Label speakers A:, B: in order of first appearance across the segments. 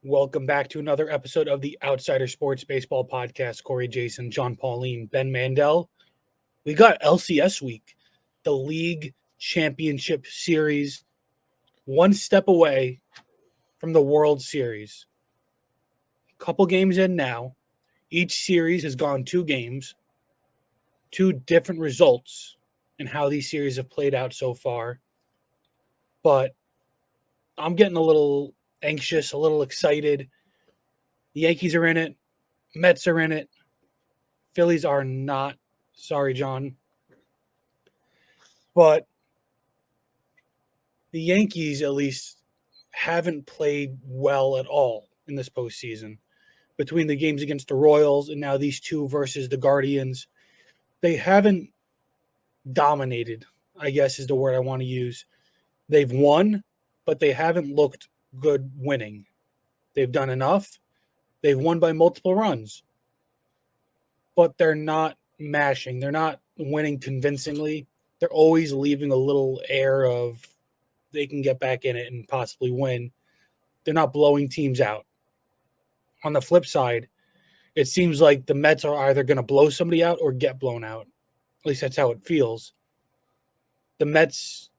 A: Welcome back to another episode of the Outsider Sports Baseball Podcast. Corey Jason, John Pauline, Ben Mandel. We got LCS week, the League Championship Series, one step away from the World Series. Couple games in now. Each series has gone 2 games, 2 different results in how these series have played out so far. But I'm getting a little anxious, a little excited. The Yankees are in it. Mets are in it. Phillies are not. Sorry, John. But the Yankees, at least, haven't played well at all in this postseason. Between the games against the Royals and now these 2 versus the Guardians, they haven't dominated, I guess is the word I want to use. They've won, but they haven't looked good winning. They've done enough. They've won by multiple runs. But they're not mashing. They're not winning convincingly. They're always leaving a little air of they can get back in it and possibly win. They're not blowing teams out. On the flip side, it seems like the Mets are either going to blow somebody out or get blown out. At least that's how it feels. The Mets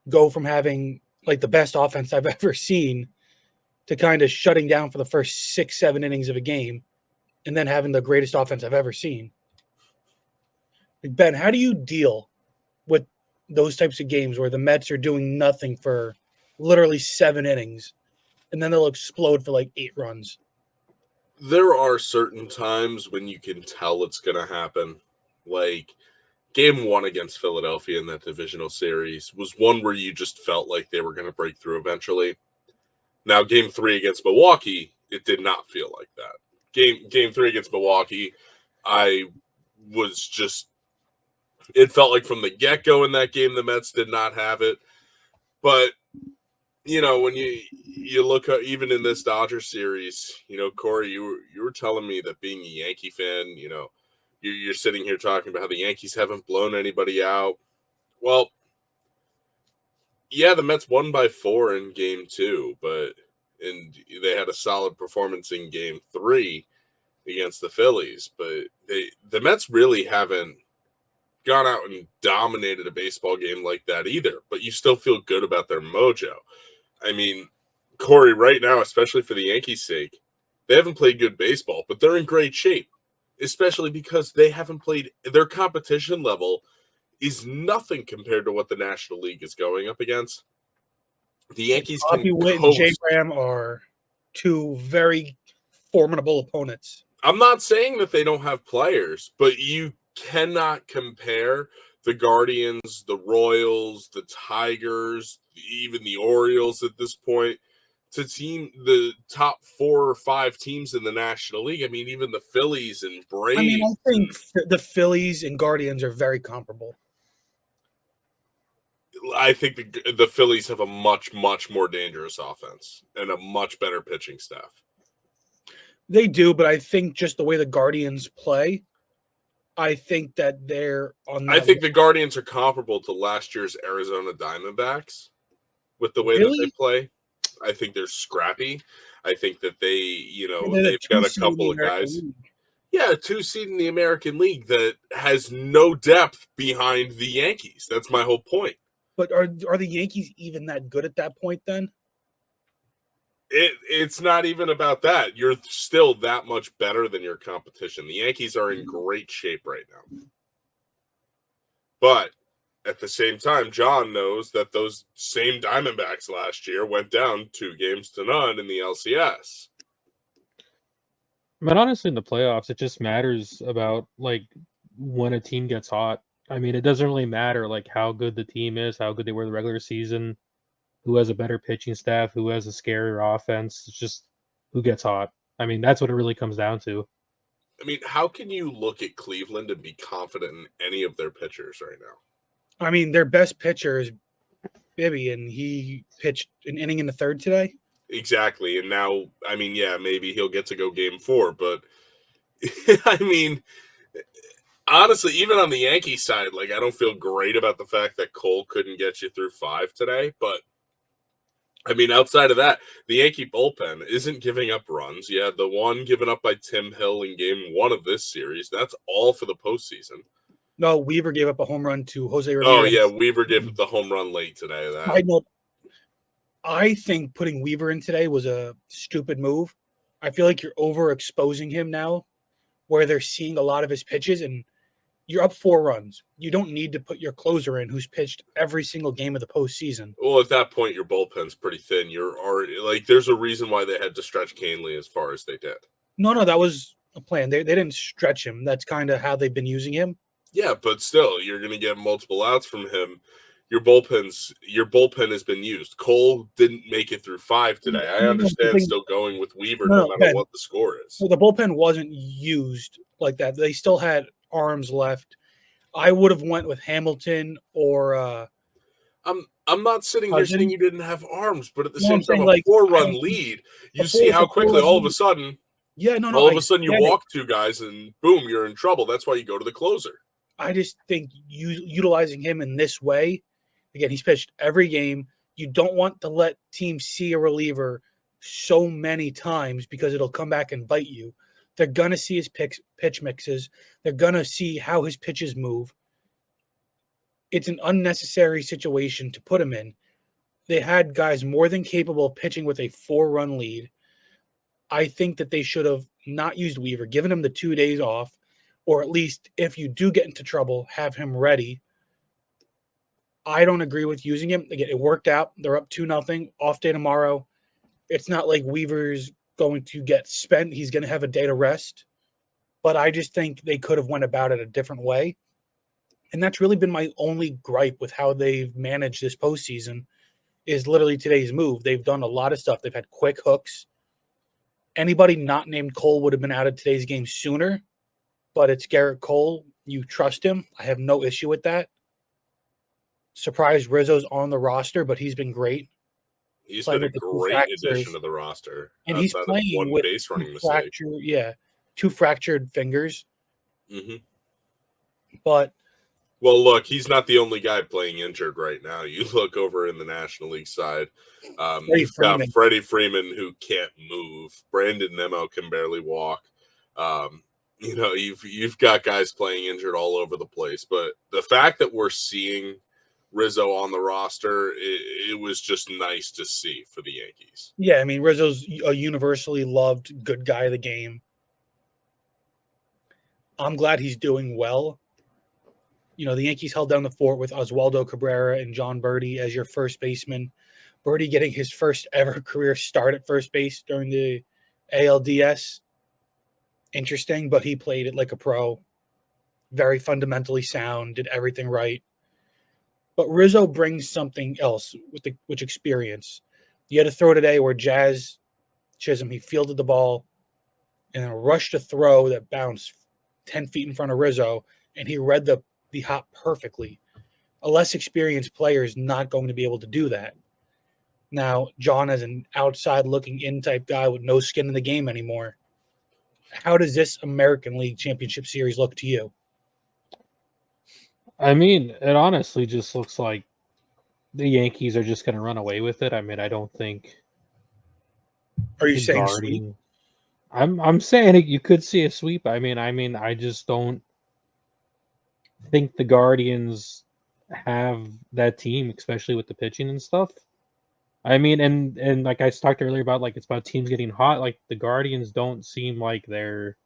A: go from having like the best offense I've ever seen to kind of shutting down for the first 6-7 innings of a game and then having the greatest offense I've ever seen. Ben, how do you deal with those types of games where the Mets are doing nothing for literally 7 innings and then they'll explode for like 8 runs?
B: There are certain times when you can tell it's going to happen. Like game 1 against Philadelphia in that divisional series was one where you just felt like they were going to break through eventually. Now, game 3 against Milwaukee, it did not feel like that. Game 3 against Milwaukee, it felt like from the get-go in that game, the Mets did not have it. But, when you look at, even in this Dodgers series, Corey, you were telling me that being a Yankee fan, you're sitting here talking about how the Yankees haven't blown anybody out. Well, yeah, the Mets won by 4 in game 2, and they had a solid performance in game 3 against the Phillies. But the Mets really haven't gone out and dominated a baseball game like that either. But you still feel good about their mojo. I mean, Corey, right now, especially for the Yankees' sake, they haven't played good baseball, but they're in great shape, especially because they haven't played – their competition level is nothing compared to what the National League is going up against. The Yankees
A: Bobby
B: can
A: Witt and Jay Ram are 2 very formidable opponents.
B: I'm not saying that they don't have players, but you cannot compare the Guardians, the Royals, the Tigers, even the Orioles at this point to the top 4 or 5 teams in the National League. I mean, even the Phillies and Braves.
A: I mean, I think the Phillies and Guardians are very comparable.
B: I think the Phillies have a much, much more dangerous offense and a much better pitching staff.
A: They do, but I think just the way the Guardians play, I think that they're on that.
B: I think the Guardians are comparable to last year's Arizona Diamondbacks with the way that they play. I think they're scrappy. I think that they've got a couple of guys. Yeah, 2 seed in the American League that has no depth behind the Yankees. That's my whole point.
A: But are the Yankees even that good at that point then?
B: It's not even about that. You're still that much better than your competition. The Yankees are in great shape right now. But at the same time, John knows that those same Diamondbacks last year went down 2-0 in the LCS.
C: But honestly, in the playoffs, it just matters about like when a team gets hot. I mean, it doesn't really matter like how good the team is, how good they were in the regular season, who has a better pitching staff, who has a scarier offense. It's just who gets hot. I mean, that's what it really comes down to.
B: I mean, how can you look at Cleveland and be confident in any of their pitchers right now?
A: I mean, their best pitcher is Bibby, and he pitched an inning in the 3rd today.
B: Exactly. And now, I mean, yeah, maybe he'll get to go game 4, but I mean, honestly, even on the Yankees side, like, I don't feel great about the fact that Cole couldn't get you through 5 today, but I mean, outside of that, the Yankee bullpen isn't giving up runs. You had the one given up by Tim Hill in game 1 of this series. That's all for the postseason.
A: No, Weaver gave up a home run to Jose
B: Oh,
A: Ramirez.
B: yeah, Weaver gave up the home run late today.
A: Side note, I think putting Weaver in today was a stupid move. I feel like you're overexposing him now, where they're seeing a lot of his pitches, and you're up 4 runs. You don't need to put your closer in who's pitched every single game of the postseason.
B: Well, at that point, your bullpen's pretty thin. You're already like, there's a reason why they had to stretch Canely as far as they did.
A: No, that was a plan. They didn't stretch him. That's kind of how they've been using him.
B: Yeah, but still, you're going to get multiple outs from him. Your bullpen has been used. Cole didn't make it through 5 today. I understand still going with Weaver no matter what the score is.
A: So the bullpen wasn't used like that. They still had arms left. I would have went with Hamilton or
B: I'm not sitting here saying you didn't have arms, but at the same time,
A: like,
B: 4-run lead, you see how quickly all of a sudden you walk 2 guys and boom, you're in trouble. That's why you go to the closer.
A: I just think utilizing him in this way, again, he's pitched every game. You don't want to let teams see a reliever so many times because it'll come back and bite you. They're going to see his pitch mixes. They're going to see how his pitches move. It's an unnecessary situation to put him in. They had guys more than capable of pitching with a 4-run lead. I think that they should have not used Weaver, given him the 2 days off, or at least if you do get into trouble, have him ready. I don't agree with using him. Again, it worked out. They're up 2-0, off day tomorrow. It's not like Weaver's going to get spent. He's going to have a day to rest. But I just think they could have went about it a different way. And that's really been my only gripe with how they've managed this postseason is literally today's move. They've done a lot of stuff. They've had quick hooks. Anybody not named Cole would have been out of today's game sooner, but it's Garrett Cole. You trust him. I have no issue with that. Surprised Rizzo's on the roster, but he's been great.
B: He's been a great addition to the roster.
A: And he's playing with base running mistake. 2 fractured fingers.
B: Mm-hmm.
A: But
B: well, look, he's not the only guy playing injured right now. You look over in the National League side. You've got Freddie Freeman who can't move. Brandon Nimmo can barely walk. You've got guys playing injured all over the place. But the fact that we're seeing Rizzo on the roster, it was just nice to see for the Yankees.
A: Yeah, I mean, Rizzo's a universally loved good guy of the game. I'm glad he's doing well. The Yankees held down the fort with Oswaldo Cabrera and John Birdie as your first baseman. Birdie getting his first ever career start at first base during the ALDS. Interesting, but he played it like a pro. Very fundamentally sound, did everything right. But Rizzo brings something else with experience. You had a throw today where Jazz Chisholm, he fielded the ball and then rushed a throw that bounced 10 feet in front of Rizzo, and he read the hop perfectly. A less experienced player is not going to be able to do that. Now, John is an outside-looking in type guy with no skin in the game anymore. How does this American League Championship Series look to you?
C: I mean, it honestly just looks like the Yankees are just going to run away with it. I mean, I don't think.
A: Are you saying sweep?
C: I'm saying you could see a sweep. I mean, I just don't think the Guardians have that team, especially with the pitching and stuff. I mean, and like I talked earlier about, like, it's about teams getting hot. Like, the Guardians don't seem like they're,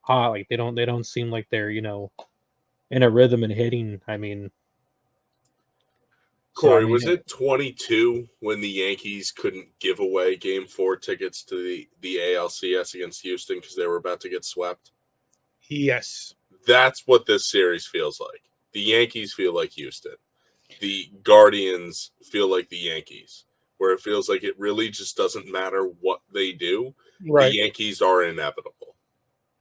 C: hot. Like, they don't seem like they're, in a rhythm and hitting. I mean,
B: Corey, was it 22 when the Yankees couldn't give away Game 4 tickets to the ALCS against Houston because they were about to get swept?
A: Yes.
B: That's what this series feels like. The Yankees feel like Houston. The Guardians feel like the Yankees, where it feels like it really just doesn't matter what they do. Right. The Yankees are inevitable.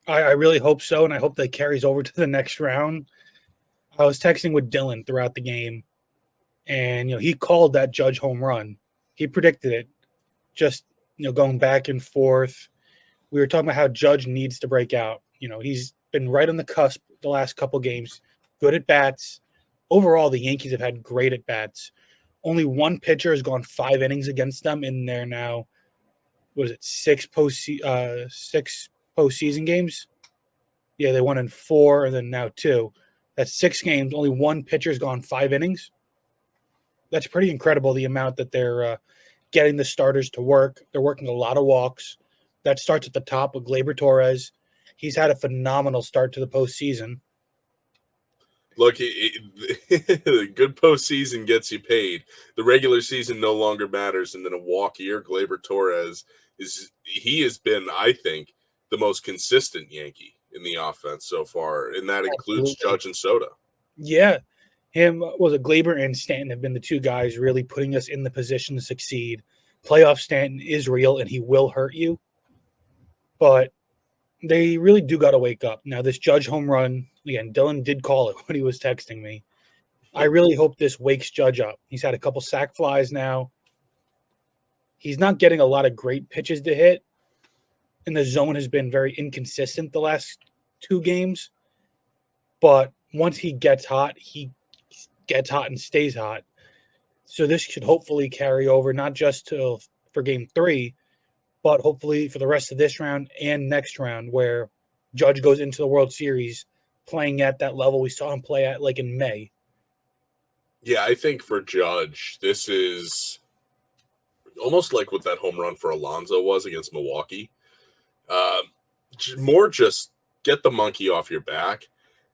A: I really hope so, and I hope that carries over to the next round. I was texting with Dylan throughout the game, and he called that Judge home run. He predicted it. Just going back and forth. We were talking about how Judge needs to break out. He's been right on the cusp the last couple games. Good at bats. Overall, the Yankees have had great at bats. only one pitcher has gone 5 innings against them in their now, what is it, 6 postseason games? Yeah, they won in 4 and then now 2. That's 6 games. Only one pitcher's gone 5 innings. That's pretty incredible, the amount that they're getting the starters to work. They're working a lot of walks. That starts at the top with Gleyber Torres. He's had a phenomenal start to the postseason.
B: Look, the good postseason gets you paid. The regular season no longer matters, and then a walk year. Gleyber Torres has been, I think, the most consistent Yankee in the offense so far, and that includes Judge and Soto.
A: Yeah, him was a Gleyber and Stanton have been the two guys really putting us in the position to succeed. Playoff Stanton is real, and he will hurt you, but they really do got to wake up. Now, this Judge home run, again, Dylan did call it when he was texting me. I really hope this wakes Judge up. He's had a couple sac flies now. He's not getting a lot of great pitches to hit, and the zone has been very inconsistent the last 2 games. But once he gets hot and stays hot. So this should hopefully carry over, not just for game 3, but hopefully for the rest of this round and next round, where Judge goes into the World Series playing at that level we saw him play at like in May.
B: Yeah, I think for Judge, this is almost like what that home run for Alonso was against Milwaukee. More just get the monkey off your back.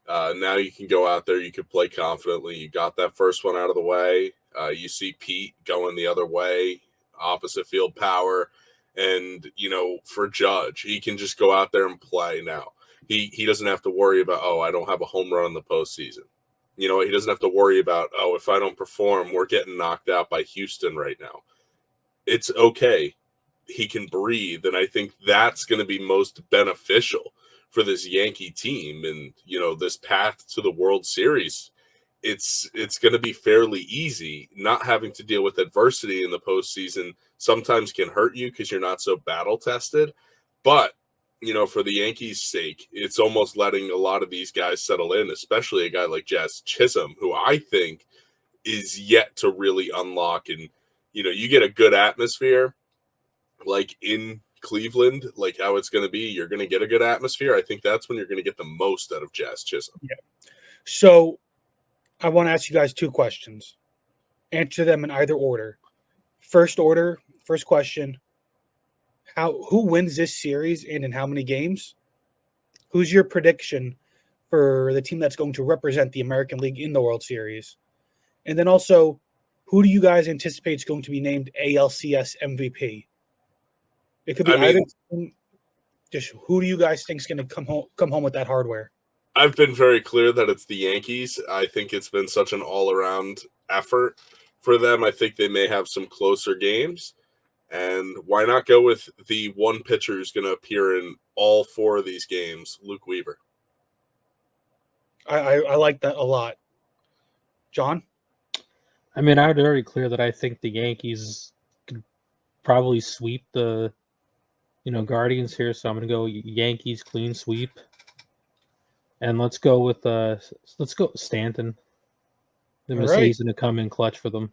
B: Now you can go out there, you can play confidently. You got that first one out of the way. You see Pete going the other way, opposite field power. And, for Judge, he can just go out there and play now. He doesn't have to worry about, I don't have a home run in the postseason. He doesn't have to worry about, if I don't perform, we're getting knocked out by Houston right now. It's okay. He can breathe, and I think that's going to be most beneficial for this Yankee team. And, this path to the World Series, it's going to be fairly easy. Not having to deal with adversity in the postseason sometimes can hurt you because you're not so battle tested. But, for the Yankees' sake, it's almost letting a lot of these guys settle in, especially a guy like Jazz Chisholm, who I think is yet to really unlock. And, you get a good atmosphere like in Cleveland, like how it's going to be, you're going to get a good atmosphere. I think that's when you're going to get the most out of Jazz Chisholm.
A: Yeah. So I want to ask you guys 2 questions. Answer them in either order. First question, who wins this series and in how many games? Who's your prediction for the team that's going to represent the American League in the World Series? And then also, who do you guys anticipate is going to be named ALCS MVP? It could be either team. Just who do you guys think is going to come home with that hardware?
B: I've been very clear that it's the Yankees. I think it's been such an all-around effort for them. I think they may have some closer games. And why not go with the one pitcher who's going to appear in all 4 of these games, Luke Weaver?
A: I like that a lot. John?
C: I mean, I would already clear that I think the Yankees could probably sweep the, Guardians here. So I'm going to go Yankees clean sweep. And let's go with Stanton. He's going to come in clutch for them.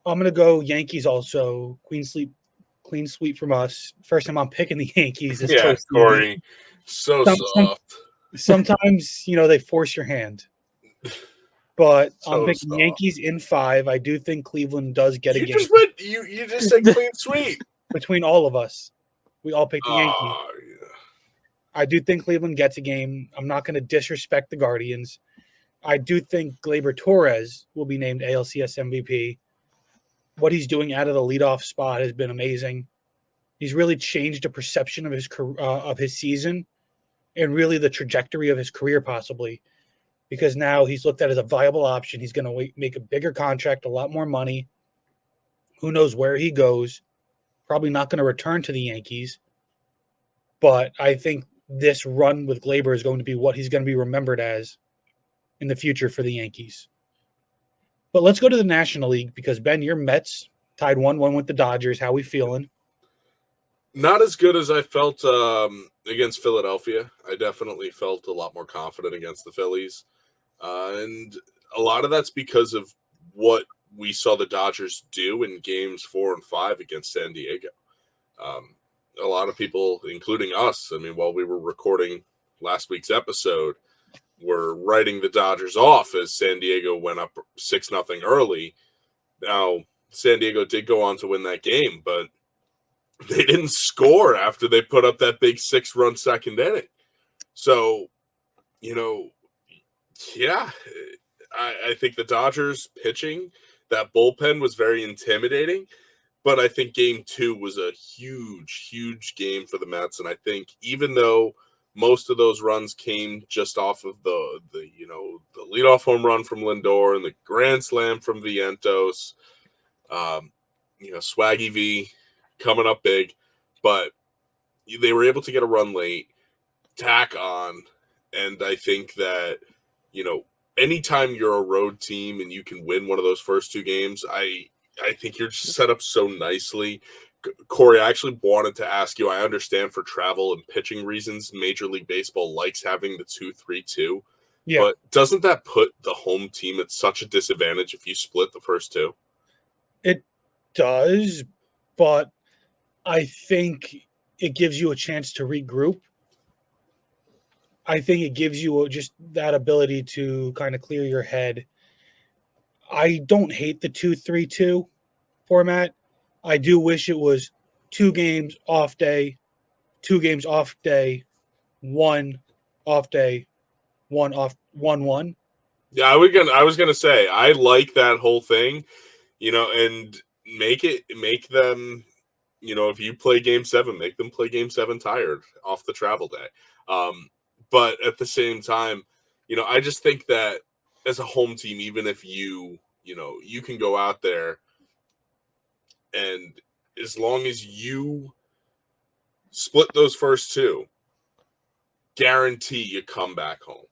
A: I'm going to go Yankees also. Clean sweep from us. First time I'm picking the Yankees.
B: Yeah, Corey. So soft.
A: Sometimes, they force your hand. But I'm picking
B: soft.
A: Yankees in 5. I do think Cleveland does get a game.
B: You just said clean sweep.
A: Between all of us. We all picked the Yankees.
B: Yeah.
A: I do think Cleveland gets a game. I'm not going to disrespect the Guardians. I do think Gleyber Torres will be named ALCS MVP. What he's doing out of the leadoff spot has been amazing. He's really changed the perception of his season and really the trajectory of his career possibly, because now he's looked at as a viable option. He's going to make a bigger contract, a lot more money. Who knows where he goes? Probably not going to return to the Yankees. But I think this run with Gleyber is going to be what he's going to be remembered as in the future for the Yankees. But let's go to the National League because, Ben, your Mets tied 1-1 with the Dodgers. How we feeling?
B: Not as good as I felt against Philadelphia. I definitely felt a lot more confident against the Phillies. And a lot of that's because of what we saw the Dodgers do in games 4 and 5 against San Diego. A lot of people, including us, I mean, while we were recording last week's episode, were writing the Dodgers off as San Diego went up 6-0 early. Now, San Diego did go on to win that game, but they didn't score after they put up that big 6-run second inning. So, yeah, I think the Dodgers pitching, that bullpen was very intimidating. But I think game 2 was a huge, huge game for the Mets. And I think even though most of those runs came just off of the leadoff home run from Lindor and the grand slam from Vientos, Swaggy V coming up big, but they were able to get a run late, tack on, and I think that, anytime you're a road team and you can win one of those first 2 games, I think you're just set up so nicely. Corey, I actually wanted to ask you, I understand for travel and pitching reasons, Major League Baseball likes having the 2-3-2. Yeah. But doesn't that put the home team at such a disadvantage if you split the first 2?
A: It does, but I think it gives you a chance to regroup. I think it gives you just that ability to kind of clear your head. I don't hate the 2-3-2 format. I do wish it was 2 games off day, 2 games off day, 1 off day, 1 off, 1-1.
B: Yeah, I was gonna say I like that whole thing, and make them, if you play game 7, make them play game 7 tired off the travel day. But at the same time, I just think that as a home team, even if you can go out there and as long as you split those first 2, guarantee you come back home.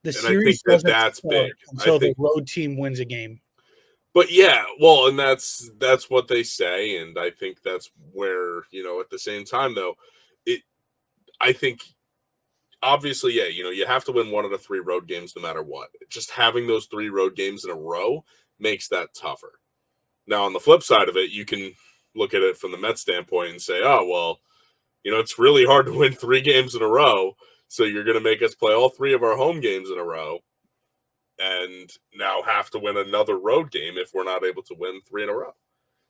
A: The series
B: that's big
A: until the road team wins a game.
B: But yeah, well, and that's what they say, and I think that's where, at the same time though, I think obviously, yeah, you have to win 1 of the 3 road games no matter what. Just having those 3 road games in a row makes that tougher. Now, on the flip side of it, you can look at it from the Mets standpoint and say, oh, well, it's really hard to win 3 games in a row, so you're going to make us play all 3 of our home games in a row and now have to win another road game if we're not able to win 3 in a row.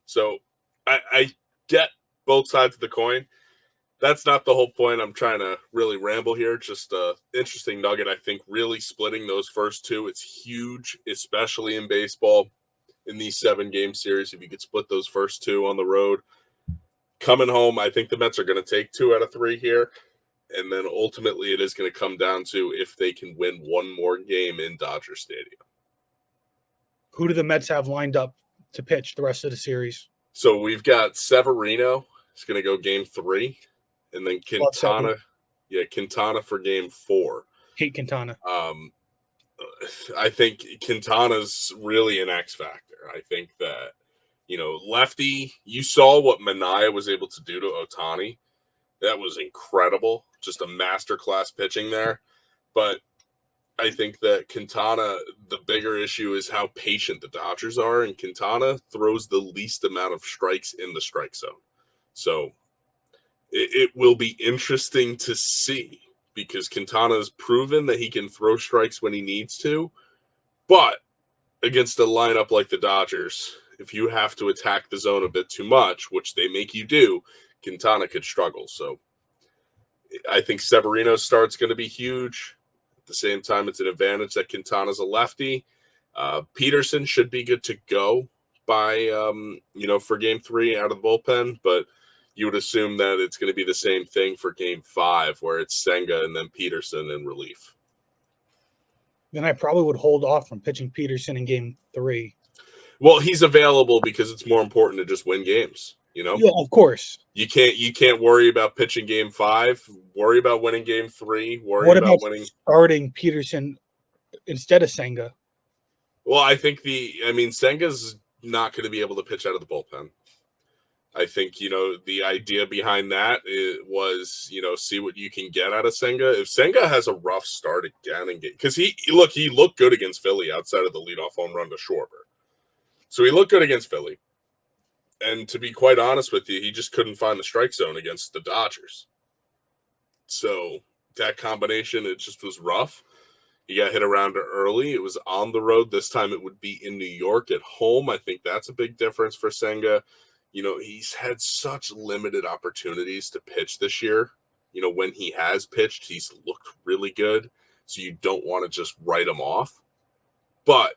B: So I get both sides of the coin. That's not the whole point. I'm trying to really ramble here. Just an interesting nugget. I think really splitting those first 2, it's huge, especially in baseball in these 7-game series. If you could split those first 2 on the road, coming home, I think the Mets are going to take 2 out of 3 here. And then ultimately it is going to come down to if they can win 1 more game in Dodger Stadium.
A: Who do the Mets have lined up to pitch the rest of the series?
B: So we've got Severino. He's going to go game 3. And then Quintana. Yeah, Quintana for game 4.
A: Hate Quintana.
B: I think Quintana's really an X factor. I think that, lefty, you saw what Manaea was able to do to Ohtani. That was incredible. Just a masterclass pitching there. But I think that Quintana, the bigger issue is how patient the Dodgers are, and Quintana throws the least amount of strikes in the strike zone. So it will be interesting to see because Quintana has proven that he can throw strikes when he needs to. But against a lineup like the Dodgers, if you have to attack the zone a bit too much, which they make you do, Quintana could struggle. So I think Severino's start's going to be huge. At the same time, it's an advantage that Quintana's a lefty. Peterson should be good to go by, for game 3 out of the bullpen, but you would assume that it's going to be the same thing for game 5, where it's Senga and then Peterson in relief.
A: Then I probably would hold off from pitching Peterson in game 3.
B: Well, he's available because it's more important to just win games.
A: Yeah, of course.
B: You can't worry about pitching game 5. Worry about winning game 3. What about winning.
A: Starting Peterson instead of Senga?
B: Well, I think Senga's not going to be able to pitch out of the bullpen. I think, the idea behind that was, see what you can get out of Senga. If Senga has a rough start again, because he looked good against Philly outside of the leadoff home run to Schwarber. So he looked good against Philly. And to be quite honest with you, he just couldn't find the strike zone against the Dodgers. So that combination, it just was rough. He got hit around early. It was on the road. This time it would be in New York at home. I think that's a big difference for Senga. He's had such limited opportunities to pitch this year. When he has pitched, he's looked really good. So you don't want to just write him off. But,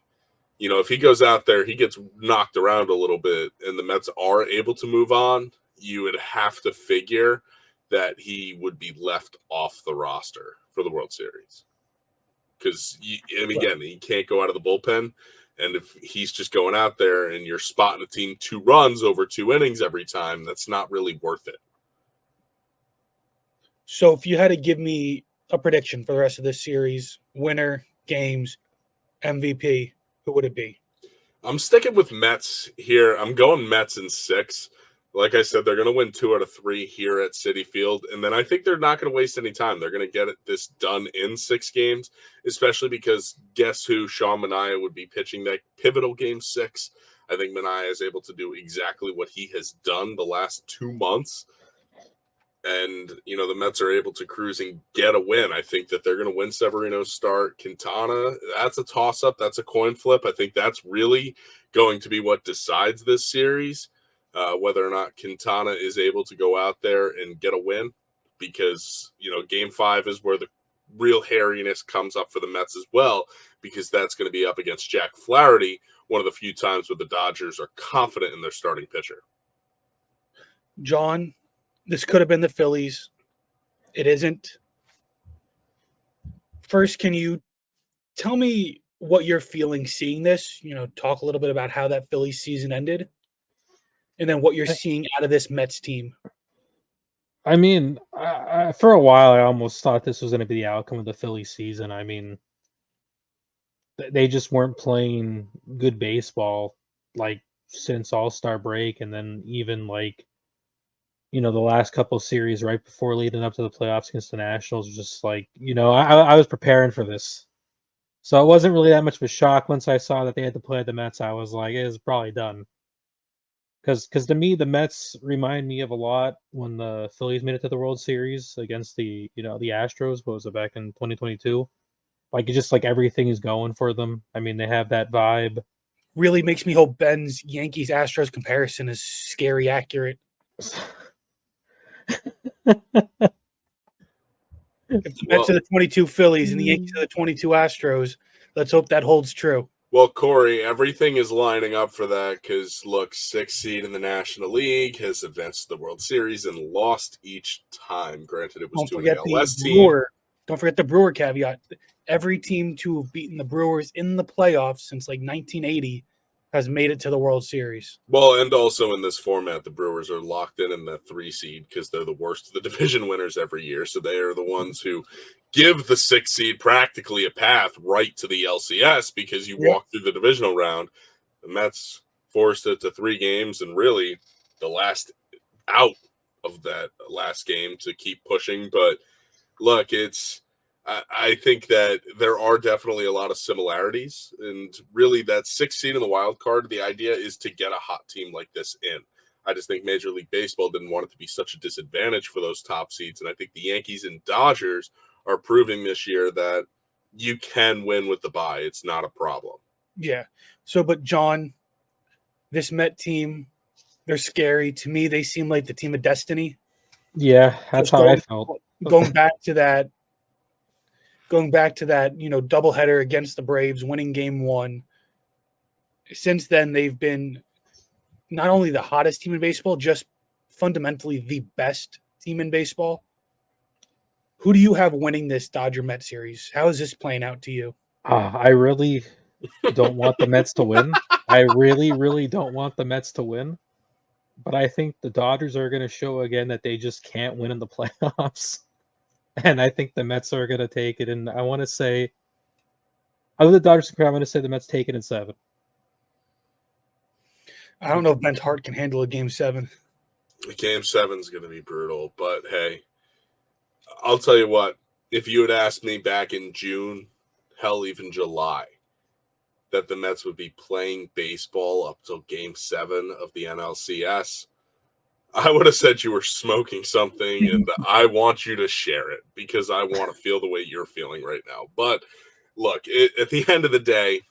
B: if he goes out there, he gets knocked around a little bit, and the Mets are able to move on, you would have to figure that he would be left off the roster for the World Series. Because, again, he can't go out of the bullpen. And if he's just going out there and you're spotting a team 2 runs over 2 innings every time, that's not really worth it.
A: So if you had to give me a prediction for the rest of this series, winner, games, MVP, who would it be?
B: I'm sticking with Mets here. I'm going Mets in 6. Like I said, they're going to win 2 out of 3 here at Citi Field. And then I think they're not going to waste any time. They're going to get this done in 6 games, especially because guess who? Sean Manaea would be pitching that pivotal game 6. I think Manaea is able to do exactly what he has done the last 2 months. And, the Mets are able to cruise and get a win. I think that they're going to win Severino's start. Quintana, that's a toss-up. That's a coin flip. I think that's really going to be what decides this series. Whether or not Quintana is able to go out there and get a win, because, game 5 is where the real hairiness comes up for the Mets as well, because that's going to be up against Jack Flaherty, one of the few times where the Dodgers are confident in their starting pitcher.
A: John, this could have been the Phillies. It isn't. First, can you tell me what you're feeling seeing this? Talk a little bit about how that Phillies season ended. And then what you're seeing out of this Mets team.
C: I mean, for a while, I almost thought this was going to be the outcome of the Phillies season. I mean, they just weren't playing good baseball, since All-Star break. And then even, the last couple of series right before leading up to the playoffs against the Nationals, just I was preparing for this. So it wasn't really that much of a shock once I saw that they had to play the Mets. I was like, it's probably done. Because to me, the Mets remind me of a lot when the Phillies made it to the World Series against the Astros. What was it, back in 2022? It's just everything is going for them. I mean, they have that vibe.
A: Really makes me hope Ben's Yankees Astros comparison is scary accurate. If the Mets are the 22 Phillies and the Yankees are the 22 Astros, let's hope that holds true.
B: Well, Corey, everything is lining up for that because, look, 6th seed in the National League has advanced to the World Series and lost each time. Granted, it was to an ALS team.
A: Don't forget the Brewer caveat. Every team to have beaten the Brewers in the playoffs since 1980 has made it to the World Series.
B: Well, and also in this format, the Brewers are locked in the 3 seed because they're the worst of the division winners every year. So they are the ones who give the 6th seed practically a path right to the LCS because you walk through the divisional round. The Mets forced it to 3 games and really the last out of that last game to keep pushing. But look, I think that there are definitely a lot of similarities, and really that 6th seed in the wild card, the idea is to get a hot team like this in. I just think Major League Baseball didn't want it to be such a disadvantage for those top seeds, and I think the Yankees and Dodgers are proving this year that you can win with the bye. It's not a problem.
A: Yeah. So, but John, this Met team, they're scary. To me, they seem like the team of destiny.
C: Yeah, that's how I felt.
A: Going back to that, doubleheader against the Braves, winning game 1. Since then, they've been not only the hottest team in baseball, just fundamentally the best team in baseball. Who do you have winning this Dodger-Met series? How is this playing out to you?
C: I really don't want the Mets to win. I really, really don't want the Mets to win. But I think the Dodgers are going to show again that they just can't win in the playoffs. And I think the Mets are going to take it. And I want to say, other than the Dodgers, I'm going to say the Mets take it in 7.
A: I don't know if Ben's heart can handle a game 7.
B: Game 7 is going to be brutal. But, hey, I'll tell you what. If you had asked me back in June, hell, even July, that the Mets would be playing baseball up till Game 7 of the NLCS, I would have said you were smoking something, and I want you to share it because I want to feel the way you're feeling right now. But look, at the end of the day,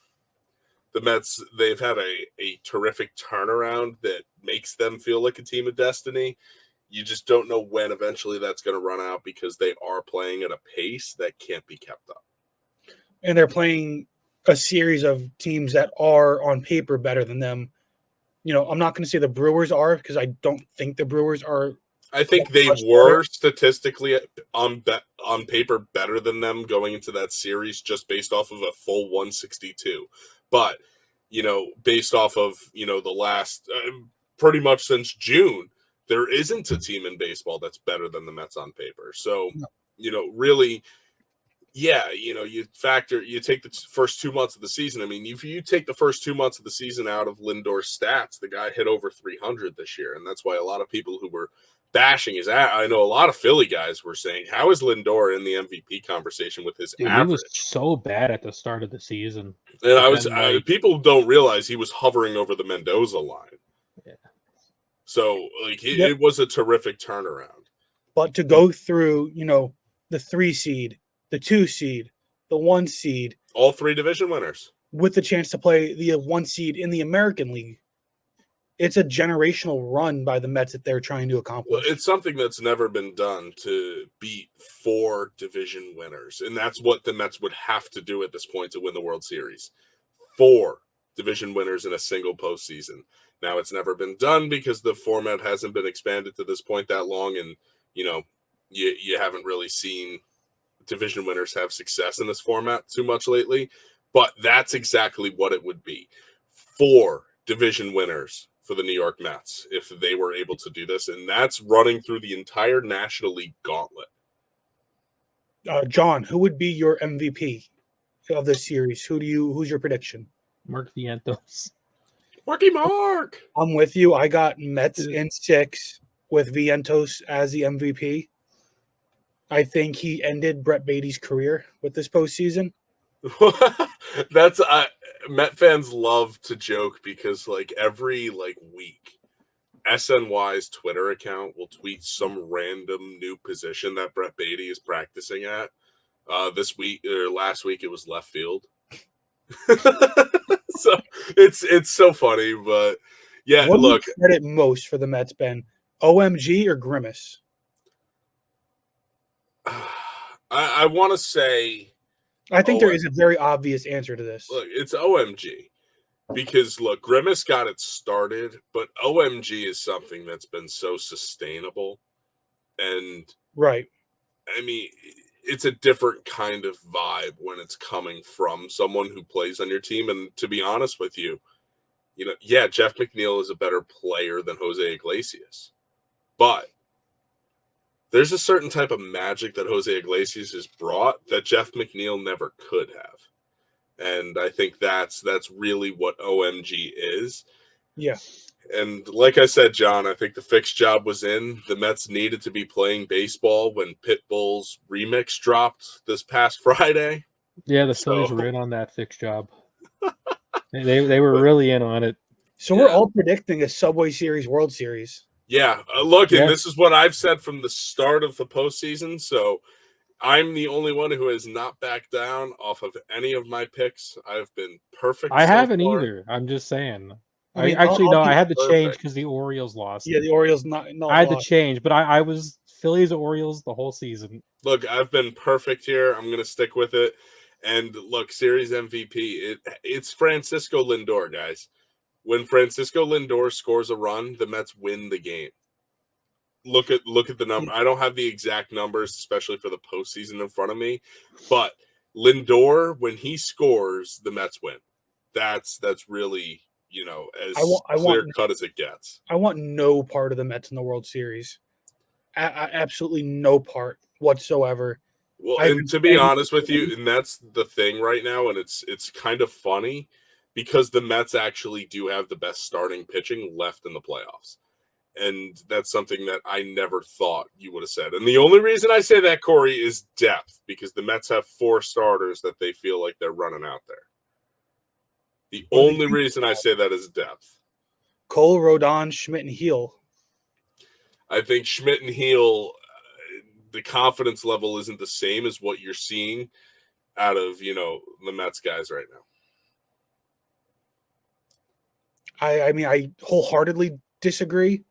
B: the Mets, they've had a terrific turnaround that makes them feel like a team of destiny. You just don't know when eventually that's going to run out because they are playing at a pace that can't be kept up.
A: And they're playing a series of teams that are on paper better than them. I'm not going to say the Brewers are, because I don't think the Brewers are.
B: I think they were statistically on paper better than them going into that series just based off of a full 162. But, based off of, the last pretty much since June, there isn't a team in baseball that's better than the Mets on paper. So, really, yeah, you take the first 2 months of the season. I mean, if you take the first 2 months of the season out of Lindor's stats, the guy hit over 300 this year. And that's why a lot of people who were bashing his ass, I know a lot of Philly guys were saying, how is Lindor in the MVP conversation with his average?
C: He was so bad at the start of the season.
B: And people don't realize he was hovering over the Mendoza line.
C: Yeah.
B: So, it was a terrific turnaround.
A: But to go through, the 3 seed, the 2 seed, the 1 seed.
B: All 3 division winners.
A: With the chance to play the 1 seed in the American League. It's a generational run by the Mets that they're trying to accomplish.
B: Well, it's something that's never been done to beat 4 division winners. And that's what the Mets would have to do at this point to win the World Series. 4 division winners in a single postseason. Now, it's never been done because the format hasn't been expanded to this point that long. And, you haven't really seen division winners have success in this format too much lately. But that's exactly what it would be. 4 division winners for the New York Mets if they were able to do this. And that's running through the entire National League gauntlet.
A: John, who would be your MVP of this series? Who's your prediction?
C: Mark Vientos.
B: Marky Mark.
A: I'm with you. I got Mets in 6 with Vientos as the MVP. I think he ended Brett Beatty's career with this postseason.
B: That's Met fans love to joke because every week SNY's Twitter account will tweet some random new position that Brett Beatty is practicing at. This week or last week it was left field. So it's so funny, but yeah,
A: what
B: look.
A: do you credit most for the Mets, Ben? OMG or Grimace?
B: I want to say
A: I think there is a very obvious answer to this.
B: Look, it's OMG. Because, look, Grimace got it started, but OMG is something that's been so sustainable. And,
A: right.
B: I mean, it's a different kind of vibe when it's coming from someone who plays on your team. And to be honest with you, Jeff McNeil is a better player than Jose Iglesias. But there's a certain type of magic that Jose Iglesias has brought that Jeff McNeil never could have. And I think that's really what OMG is.
A: Yeah.
B: And like I said, John, I think the fixed job was in. The Mets needed to be playing baseball when Pitbull's remix dropped this past Friday.
C: Yeah, the Phillies were in on that fixed job. They were really in on it.
A: So we're all predicting a Subway Series World Series.
B: Yeah. Look, and this is what I've said from the start of the postseason. So I'm the only one who has not backed down off of any of my picks. I've been perfect.
C: I haven't either. I'm just saying. I mean, I had to change because the Orioles lost.
A: Yeah, the Orioles not
C: I had to change, but I was Phillies Orioles the whole season.
B: Look, I've been perfect here. I'm going to stick with it. And look, series MVP, it's Francisco Lindor, guys. When Francisco Lindor scores a run, the Mets win the game. Look at the number. I don't have the exact numbers, especially for the postseason in front of me. But Lindor, when he scores, the Mets win. That's really, as clear cut as it gets.
A: I want no part of the Mets in the World Series. Absolutely no part whatsoever.
B: Well, and to be honest with you, and that's the thing right now, and it's kind of funny because the Mets actually do have the best starting pitching left in the playoffs. And that's something that I never thought you would have said. And the only reason I say that, Corey, is depth, because the Mets have 4 starters that they feel like they're running out there. The
A: What do they
B: only
A: think
B: reason I say that is depth.
A: Cole, Rodon, Schmidt, and Heel.
B: I think Schmidt and Heel, the confidence level isn't the same as what you're seeing out of, the Mets guys right now.
A: I mean, I wholeheartedly disagree.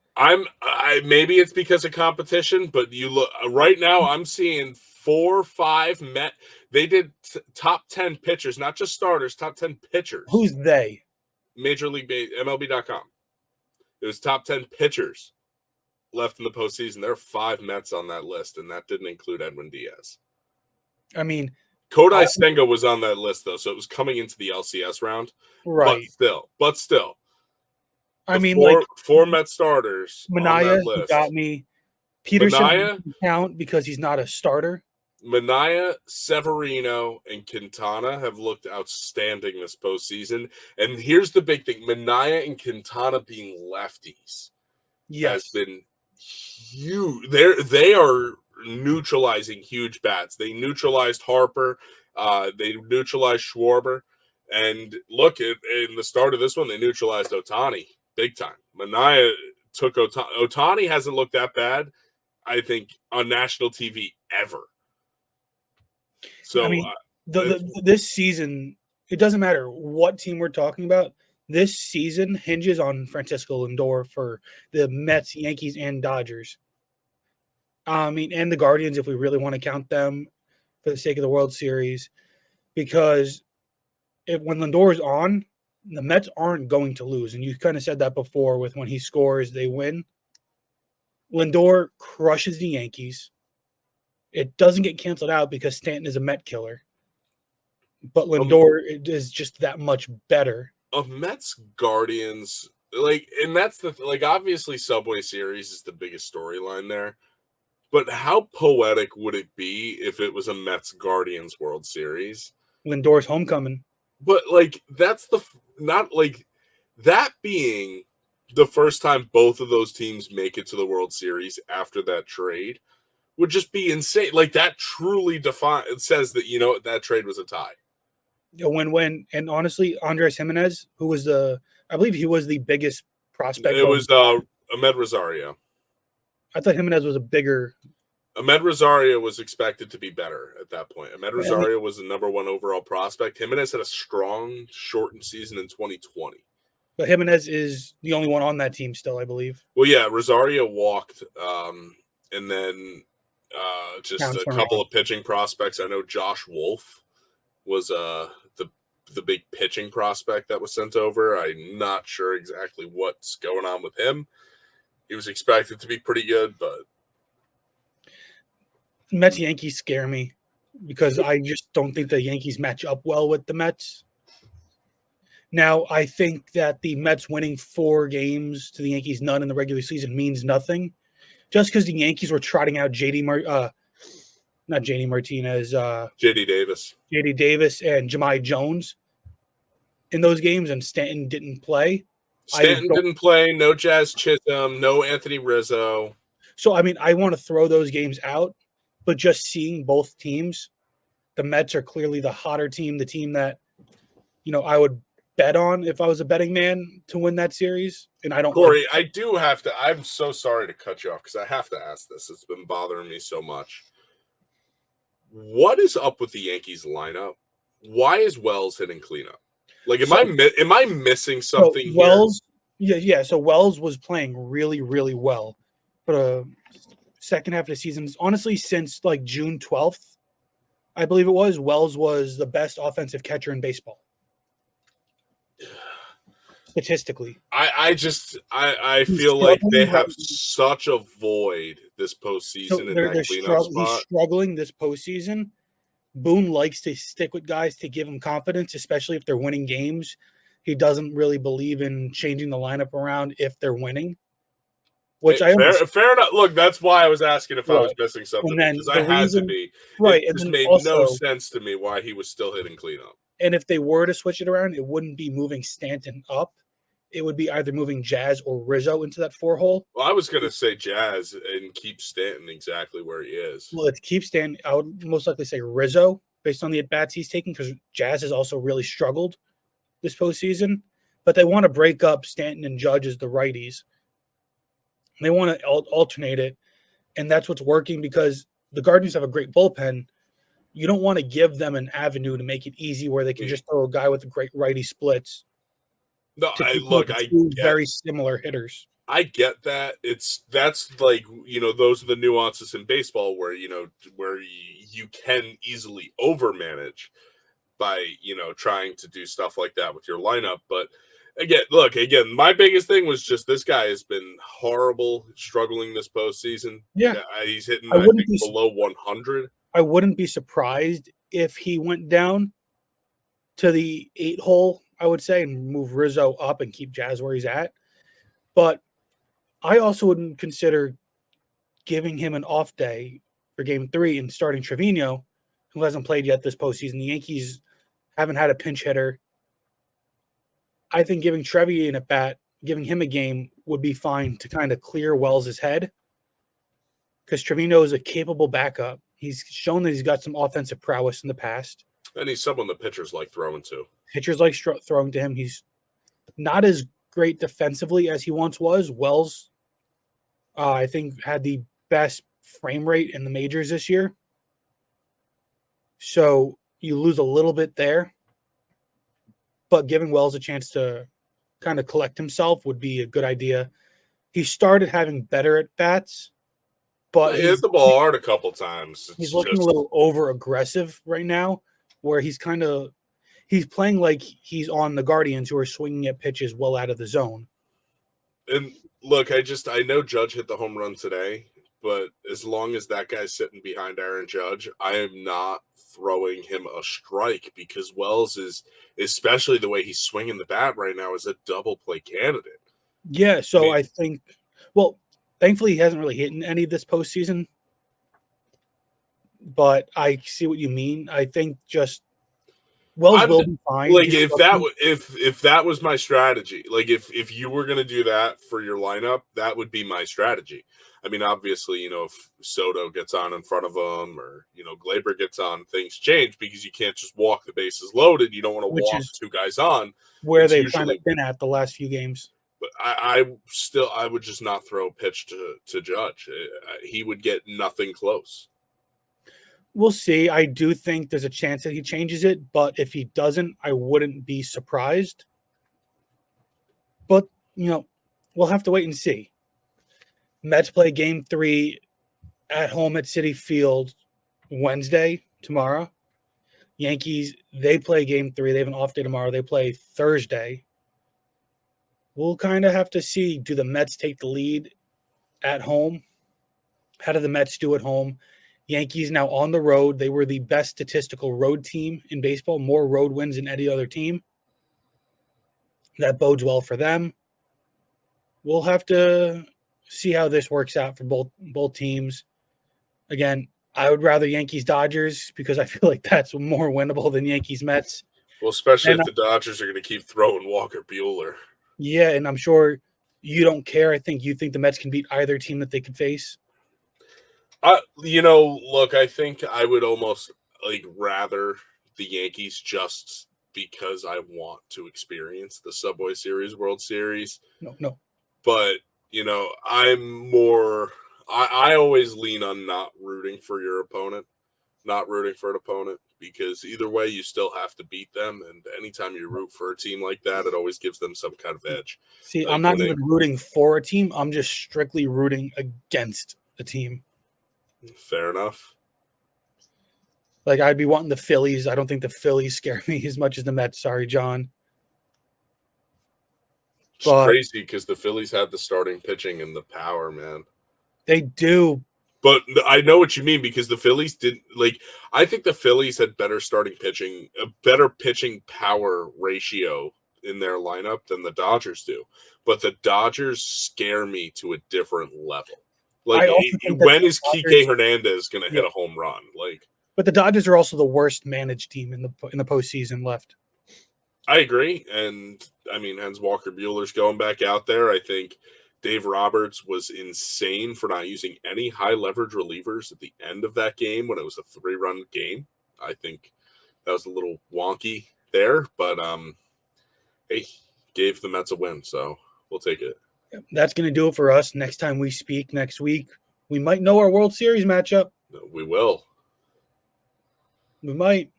B: Maybe it's because of competition, but you look right now. I'm seeing 4 or 5 Met. They did top 10 pitchers, not just starters. Top 10 pitchers.
A: Who's they?
B: Major League MLB.com. It was top 10 pitchers left in the postseason. There are 5 Mets on that list, and that didn't include Edwin Diaz.
A: I mean,
B: Kodai Senga was on that list though, so it was coming into the LCS round.
A: right?
B: But still.
A: I mean,
B: four Met starters on
A: Manaea,
B: that list.
A: got me. Peterson
B: Manaea,
A: count because he's not a starter.
B: Manaea, Severino, and Quintana have looked outstanding this postseason. And here's the big thing: Manaea and Quintana being lefties has been huge. They are neutralizing huge bats. They neutralized Harper. They neutralized Schwarber. And look, in the start of this one, they neutralized Ohtani big time. Manaea took Ohtani. Ohtani hasn't looked that bad, I think, on national TV ever. So,
A: I mean, this season, it doesn't matter what team we're talking about. This season hinges on Francisco Lindor for the Mets, Yankees, and Dodgers. I mean, and the Guardians, if we really want to count them for the sake of the World Series, because when Lindor is on, the Mets aren't going to lose. And you kind of said that before with when he scores, they win. Lindor crushes the Yankees. It doesn't get canceled out because Stanton is a Met killer. But Lindor is just that much better.
B: Mets Guardians, and that's obviously Subway Series is the biggest storyline there. But how poetic would it be if it was a Mets Guardians World Series?
A: Lindor's homecoming.
B: But that's that being the first time both of those teams make it to the World Series after that trade would just be insane. That truly says that that trade was a tie.
A: A win-win. And honestly, Andres Jimenez, I believe he was the biggest prospect.
B: It was Ahmed Rosario.
A: I thought Jimenez was a bigger.
B: Ahmed Rosario was expected to be better at that point. Ahmed Rosario was the number 1 overall prospect. Jimenez had a strong, shortened season in 2020.
A: But Jimenez is the only one on that team still, I believe.
B: Well, yeah, Rosario walked, and then just a couple of pitching prospects. I know Josh Wolf was the big pitching prospect that was sent over. I'm not sure exactly what's going on with him. He was expected to be pretty good, but
A: Mets Yankees scare me because I just don't think the Yankees match up well with the Mets. Now, I think that the Mets winning 4 games to the Yankees, none in the regular season, means nothing. Just because the Yankees were trotting out JD Davis and Jahmai Jones in those games, and Stanton didn't play.
B: Stanton didn't play. No Jazz Chisholm. No Anthony Rizzo.
A: So, I mean, I want to throw those games out, but just seeing both teams, the Mets are clearly the hotter team, the team that, I would bet on if I was a betting man to win that series. And I don't.
B: Corey, I do have to. I'm so sorry to cut you off because I have to ask this. It's been bothering me so much. What is up with the Yankees lineup? Why is Wells hitting cleanup? Am I missing something
A: Wells, here? Yeah. So Wells was playing really, really well for the second half of the season. Honestly, since June 12th, I believe it was, Wells was the best offensive catcher in baseball. Statistically.
B: I feel like they have such a void this postseason in that cleanup spot.
A: He's struggling this postseason. Boone likes to stick with guys to give him confidence, especially if they're winning games. He doesn't really believe in changing the lineup around if they're winning. Which fair
B: enough. Look, that's why I was asking if I was missing something, because I had to be.
A: Right.
B: It just made no sense to me why he was still hitting cleanup.
A: And if they were to switch it around, it wouldn't be moving Stanton up. It would be either moving Jazz or Rizzo into that 4-hole.
B: Well, I was going to say Jazz and keep Stanton exactly where he is.
A: Well, to keep Stanton, I would most likely say Rizzo based on the at-bats he's taking, because Jazz has also really struggled. this postseason, but they want to break up Stanton and Judge as the righties. They want to alternate it, and that's what's working because the Guardians have a great bullpen. You don't want to give them an avenue to make it easy where they can just throw a guy with a great righty splits.
B: No,
A: I two very similar hitters.
B: I get that. That's like, those are the nuances in baseball where, where you can easily overmanage by, trying to do stuff like that with your lineup. But again, my biggest thing was just this guy has been horrible, struggling this postseason.
A: Yeah.
B: He's hitting, I think, below 100.
A: I wouldn't be surprised if he went down to the 8 hole, I would say, and move Rizzo up and keep Jazz where he's at. But I also wouldn't consider giving him an off day for game 3 and starting Trevino, who hasn't played yet this postseason. The Yankees haven't had a pinch hitter. I think giving Trevi an at bat, giving him a game would be fine to kind of clear Wells' head because Trevino is a capable backup. He's shown that he's got some offensive prowess in the past.
B: And he's someone the pitchers like throwing to.
A: Pitchers like throwing to him. He's not as great defensively as he once was. Wells, I think, had the best frame rate in the majors this year. So you lose a little bit there. But giving Wells a chance to kind of collect himself would be a good idea. He started having better at bats, but
B: he hit the ball hard a couple times.
A: He's looking a little over aggressive right now, where he's playing like he's on the Guardians, who are swinging at pitches well out of the zone.
B: And look, I know Judge hit the home run today, but as long as that guy's sitting behind Aaron Judge, I am not throwing him a strike because Wells is, especially the way he's swinging the bat right now, is a double play candidate.
A: Yeah, so I think, well, thankfully he hasn't really hit in any this postseason, but I see what you mean. I think just Wells will be fine.
B: Like if that was my strategy, like if you were going to do that for your lineup, that would be my strategy. I mean, obviously, if Soto gets on in front of him or, Glaber gets on, things change because you can't just walk the bases loaded. You don't want to walk 2 guys on.
A: Where they've kind of been at the last few games.
B: But I would just not throw a pitch to Judge. He would get nothing close.
A: We'll see. I do think there's a chance that he changes it, but if he doesn't, I wouldn't be surprised. But, we'll have to wait and see. Mets play game 3 at home at Citi Field Wednesday, tomorrow. Yankees, they play game 3. They have an off day tomorrow. They play Thursday. We'll kind of have to see, do the Mets take the lead at home? How do the Mets do at home? Yankees now on the road. They were the best statistical road team in baseball, more road wins than any other team. That bodes well for them. We'll have to see how this works out for both teams. Again, I would rather Yankees-Dodgers because I feel like that's more winnable than Yankees-Mets.
B: Well, especially if the Dodgers are going to keep throwing Walker Buehler.
A: Yeah, and I'm sure you don't care. I think you think the Mets can beat either team that they could face.
B: Look, I think I would almost rather the Yankees just because I want to experience the Subway Series, World Series.
A: No.
B: But, I'm more – I always lean on not rooting for your opponent, not rooting for an opponent, because either way you still have to beat them. And anytime you root for a team like that, it always gives them some kind of edge.
A: See, I'm not even rooting for a team. I'm just strictly rooting against a team.
B: Fair enough.
A: Like, I'd be wanting the Phillies. I don't think the Phillies scare me as much as the Mets. Sorry, John.
B: It's crazy because the Phillies have the starting pitching and the power, man.
A: They do.
B: But I know what you mean because the Phillies didn't – I think the Phillies had better starting pitching, a better pitching power ratio in their lineup than the Dodgers do. But the Dodgers scare me to a different level. When is Kike Hernandez going to hit a home run?
A: But the Dodgers are also the worst managed team in the postseason left.
B: I agree, and I mean, hence Walker Buehler's going back out there. I think Dave Roberts was insane for not using any high leverage relievers at the end of that game when it was a 3-run game. I think that was a little wonky there, but Hey, gave the Mets a win, so we'll take it.
A: That's going to do it for us. Next time we speak next week, we might know our World Series matchup.
B: We will.
A: We might.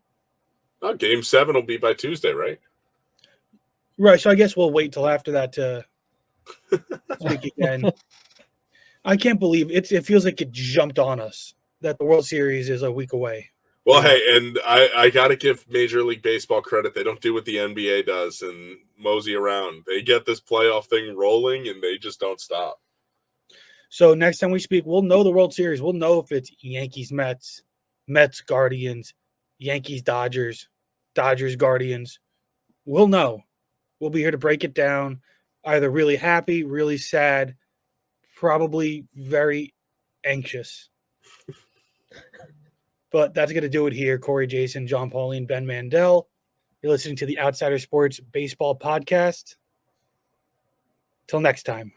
B: Oh, Game 7 will be by Tuesday, right?
A: Right, so I guess we'll wait till after that to speak again. I can't believe it feels like it jumped on us that the World Series is a week away.
B: Well, hey, and I got to give Major League Baseball credit. They don't do what the NBA does and mosey around. They get this playoff thing rolling, and they just don't stop.
A: So next time we speak, we'll know the World Series. We'll know if it's Yankees, Mets, Mets, Guardians, Yankees, Dodgers, Dodgers, Guardians. We'll know. We'll be here to break it down, either really happy, really sad, probably very anxious. But that's going to do it here. Corey Jason, John Pauline, Ben Mandel. You're listening to the Outsider Sports Baseball Podcast. Till next time.